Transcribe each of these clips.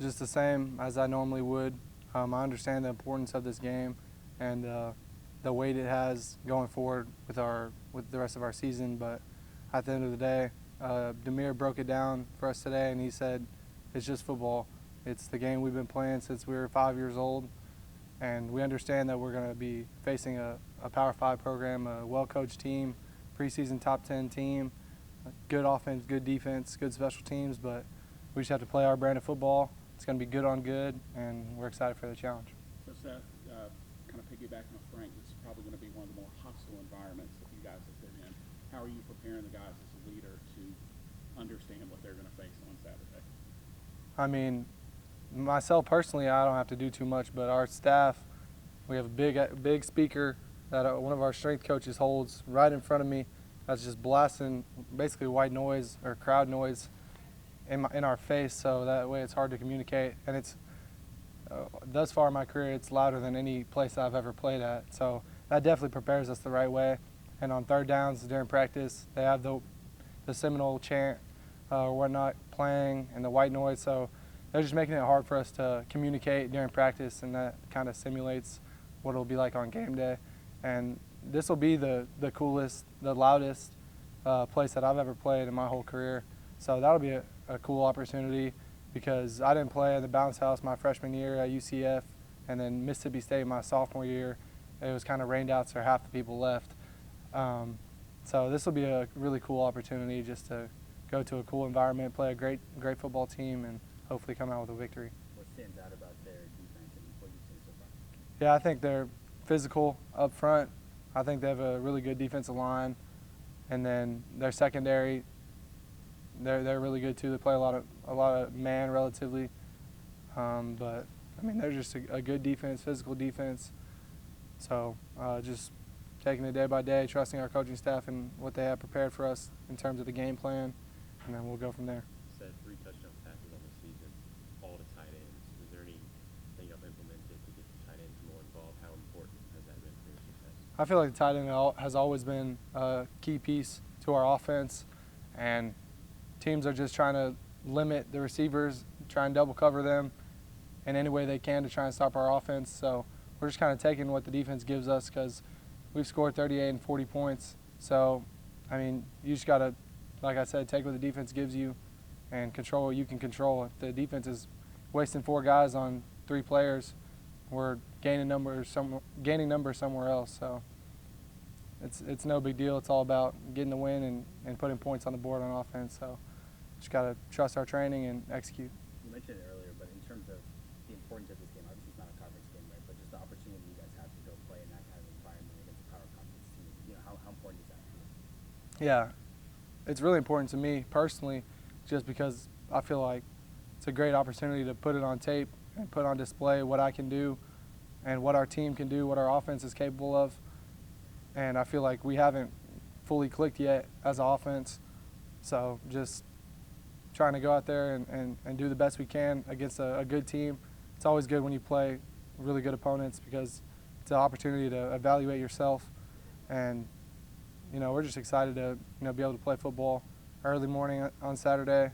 just the same as I normally would. I understand the importance of this game and the weight it has going forward with the rest of our season. But at the end of the day, Demir broke it down for us today, and he said it's just football. It's the game we've been playing since we were 5 years old, and we understand that we're going to be facing a Power 5 program, a well-coached team, preseason top 10 team, good offense, good defense, good special teams, but we just have to play our brand of football. It's going to be good on good, and we're excited for the challenge. So Seth, kind of piggybacking off Frank, this is probably going to be one of the more hostile environments that you guys have been in. How are you preparing the guys as a leader to understand what they're going to face on Saturday? I mean, myself personally, I don't have to do too much, but our staff, we have a big speaker that one of our strength coaches holds right in front of me that's just blasting basically white noise or crowd noise in our face, so that way it's hard to communicate. And it's thus far in my career, it's louder than any place I've ever played at. So that definitely prepares us the right way. And on third downs during practice, they have the Seminole chant or whatnot playing and the white noise. So they're just making it hard for us to communicate during practice, and that kind of simulates what it'll be like on game day. And this will be the coolest, the loudest place that I've ever played in my whole career. So that'll be a cool opportunity, because I didn't play in the bounce house my freshman year at UCF, and then Mississippi State my sophomore year. It was kind of rained out, so half the people left. So this will be a really cool opportunity just to go to a cool environment, play a great football team, and hopefully come out with a victory. What stands out about their defense and what you've seen so far? Yeah, I think they're physical up front. I think they have a really good defensive line, and then their secondary, they're really good too. They play a lot of man relatively, but I mean they're just a good defense, physical defense. So just taking it day by day, trusting our coaching staff and what they have prepared for us in terms of the game plan, and then we'll go from there. Said 3 touchdown passes on the season, all to tight ends. Is there anything you've implemented to get the tight ends more involved? How important has that been for your success? I feel like the tight end has always been a key piece to our offense, and teams are just trying to limit the receivers, try and double cover them in any way they can to try and stop our offense. So we're just kind of taking what the defense gives us, because we've scored 38 and 40 points. So, I mean, you just got to, like I said, take what the defense gives you and control what you can control. If the defense is wasting 4 guys on 3 players, we're gaining numbers somewhere else. So it's no big deal. It's all about getting the win and putting points on the board on offense. So just got to trust our training and execute. You mentioned it earlier, but in terms of the importance of this game, obviously it's not a conference game, right? But just the opportunity you guys have to go play in that kind of environment against a power conference team, how important is that for you? Yeah, it's really important to me personally, just because I feel like it's a great opportunity to put it on tape and put on display what I can do and what our team can do, what our offense is capable of. And I feel like we haven't fully clicked yet as an offense. So just trying to go out there and do the best we can against a good team. It's always good when you play really good opponents, because it's an opportunity to evaluate yourself. And, we're just excited to, be able to play football early morning on Saturday,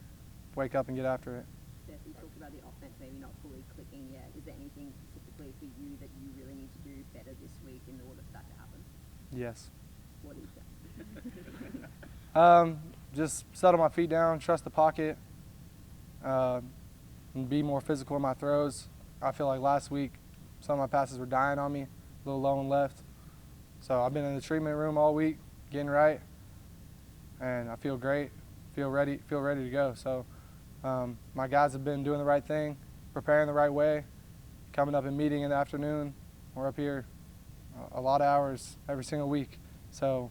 wake up and get after it. Seth, you talked about the offense maybe not fully clicking yet. Is there anything specifically for you that you really need to do better this week in order for that to happen? Yes. What is that? Just settle my feet down, trust the pocket, and be more physical in my throws. I feel like last week some of my passes were dying on me, a little low and left. So I've been in the treatment room all week, getting right, and I feel great, feel ready to go. So my guys have been doing the right thing, preparing the right way, coming up and meeting in the afternoon. We're up here a lot of hours every single week. So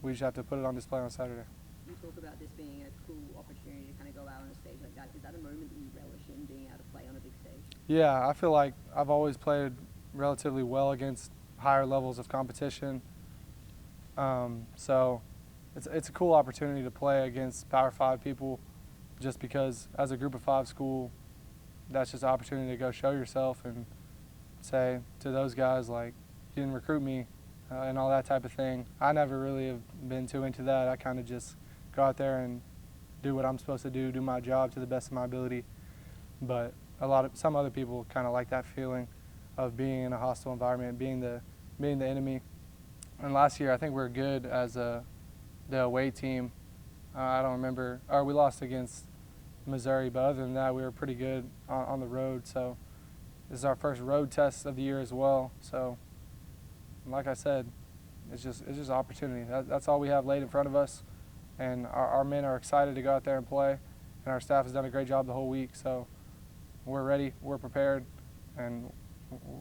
we just have to put it on display on Saturday. You talk about this being a cool opportunity to kind of go out on a stage like that. Is that a moment that you relish in, being able to play on a big stage? Yeah, I feel like I've always played relatively well against higher levels of competition. So it's a cool opportunity to play against Power 5 people, just because as a Group of 5 school, that's just an opportunity to go show yourself and say to those guys, like, you didn't recruit me and all that type of thing. I never really have been too into that. I kind of just go out there and do what I'm supposed to do my job to the best of my ability. but some other people kind of like that feeling of being in a hostile environment, being the enemy. And last year, I think we were good as the away team. I don't remember, or we lost against Missouri, but other than that, we were pretty good on the road. So this is our first road test of the year as well. So, like I said, it's just opportunity. That's all we have laid in front of us, and our men are excited to go out there and play, and our staff has done a great job the whole week. So we're ready, we're prepared, and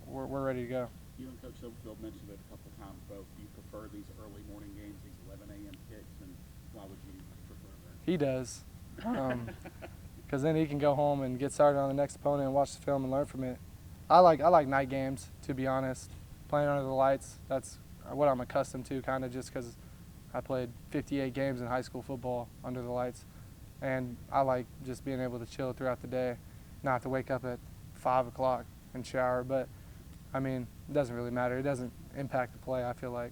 we're ready to go. You and Coach Silverfield mentioned it a couple of times both. Do you prefer these early morning games, these 11 a.m. kicks, and why would you prefer that? He does, because then he can go home and get started on the next opponent and watch the film and learn from it. I like night games, to be honest. Playing under the lights, that's what I'm accustomed to, kind of just because I played 58 games in high school football under the lights. And I like just being able to chill throughout the day, not have to wake up at 5 o'clock and shower. But, I mean, it doesn't really matter. It doesn't impact the play, I feel like.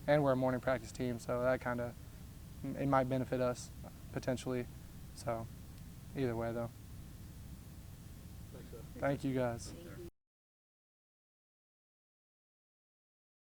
And we're a morning practice team, so that kind of, it might benefit us potentially. So, either way, though. Thanks, Seth. Thank you, guys. Thank